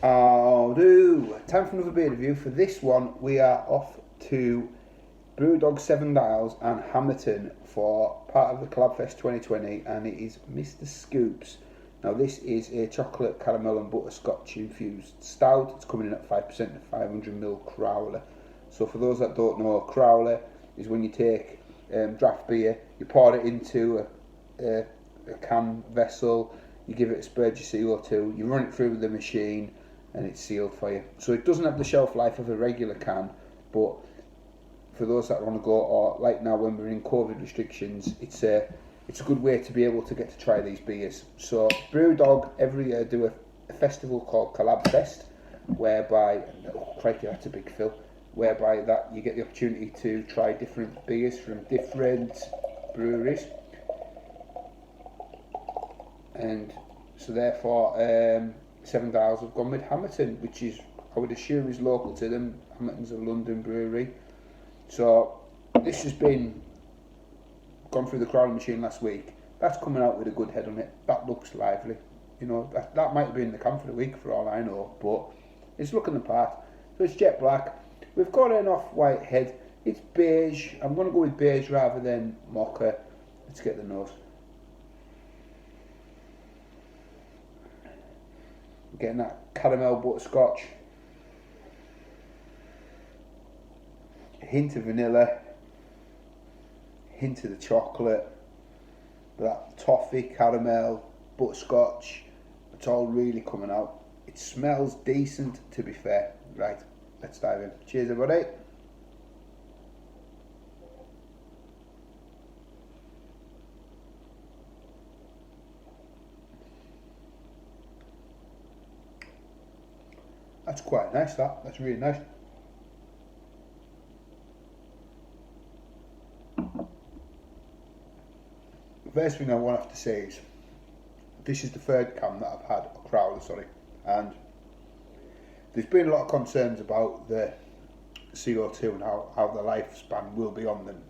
Time for another beer review. For this one, we are off to Brewdog 7 Dials and Hammerton for part of the Collabfest 2020, and it is Mr. Scoops. Now, this is a chocolate, caramel, and butterscotch infused stout. It's coming in at 5% of 500ml crowler. So, for those that don't know, crowler is when you take draft beer, you pour it into a can vessel, you give it a spurge of CO2, you run it through the machine, and it's sealed for you. So it doesn't have the shelf life of a regular can, but for those that want to go, or like now when we're in COVID restrictions, it's a good way to be able to get to try these beers. So Brewdog every year do a festival called Collabfest, whereby, oh crikey, that's a big fill, whereby that you get the opportunity to try different beers from different breweries. And so therefore, 7 Dials have gone with Hammerton, which is, I would assume, is local to them. Hammerton's a London brewery. So this has gone through the crowler machine last week. That's coming out with a good head on it. That looks lively. You know, that might be in the can for the week for all I know, but it's looking the part. So it's jet black. We've got an off-white head. It's beige. I'm going to go with beige rather than mocha. Let's get the nose. Getting that caramel butterscotch, a hint of vanilla, hint of the chocolate, that toffee, caramel, butterscotch, it's all really coming out. It smells decent, to be fair. Right, let's dive in. Cheers everybody. That's quite nice, that's really nice. The first thing I want to have to say is, this is the third can that I've had, a crowler, sorry, and there's been a lot of concerns about the CO2 and how the lifespan will be on them.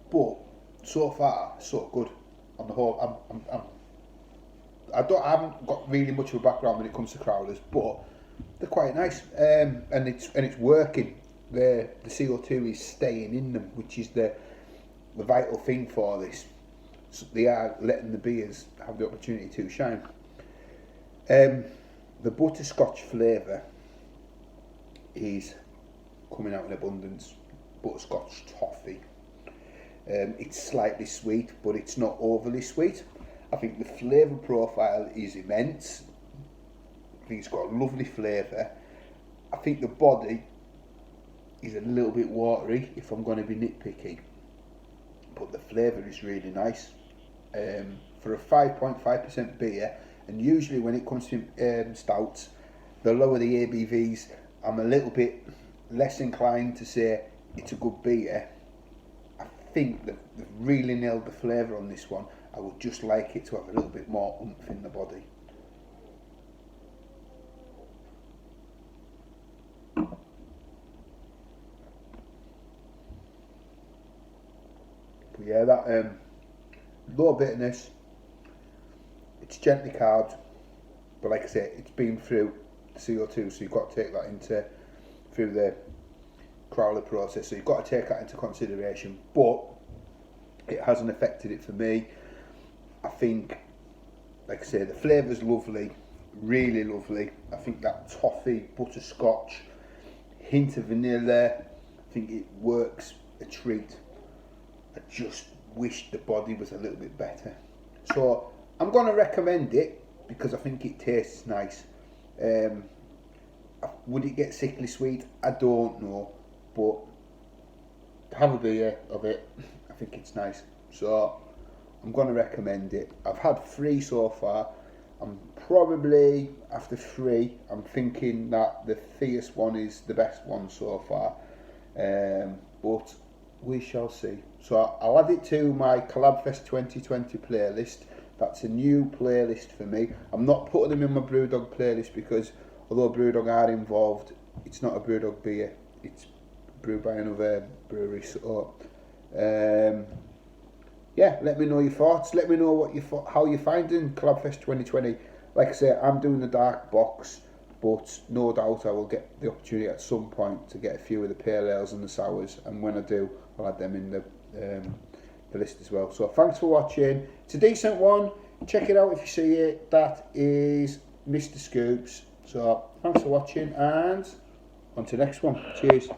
But so far, so good. On the whole, I haven't got really much of a background when it comes to crowlers, but they're quite nice, and it's working. The CO2 is staying in them, which is the vital thing for this. So they are letting the beers have the opportunity to shine. The butterscotch flavour is coming out in abundance. Butterscotch toffee. It's slightly sweet, but it's not overly sweet. I think the flavour profile is immense. I think it's got a lovely flavour. I think the body is a little bit watery, if I'm going to be nitpicky. But the flavour is really nice. For a 5.5% beer, and usually when it comes to stouts, the lower the ABVs, I'm a little bit less inclined to say it's a good beer. I think they've really nailed the flavour on this one. I would just like it to have a little bit more oomph in the body. But yeah, that low bitterness, it's gently carved, but like I say, it's been through the CO2, so you've got to take that through the crowler process, so you've got to take that into consideration, but it hasn't affected it for me. I think, like I say, the flavour's lovely, really lovely. I think that toffee, butterscotch, hint of vanilla, I think it works a treat. I just wish the body was a little bit better. So I'm going to recommend it because I think it tastes nice. Would it get sickly sweet? I don't know, but to have a beer of it, I think it's nice. So I'm going to recommend it. I've had 3 so far. I'm probably, after 3, I'm thinking that the fierce one is the best one so far. But we shall see. So I'll add it to my Collabfest 2020 playlist. That's a new playlist for me. I'm not putting them in my Brewdog playlist because although Brewdog are involved, it's not a Brewdog beer. It's brewed by another brewery. So yeah, let me know your thoughts. Let me know how you're finding Collabfest 2020. like I say, I'm doing the dark box, but no doubt I will get the opportunity at some point to get a few of the pale ales and the sours, and when I do, I'll add them in the list as well. So thanks for watching. It's a decent one. Check it out if you see it. That is Mr. Scoops. So thanks for watching, and on to the next one. Cheers.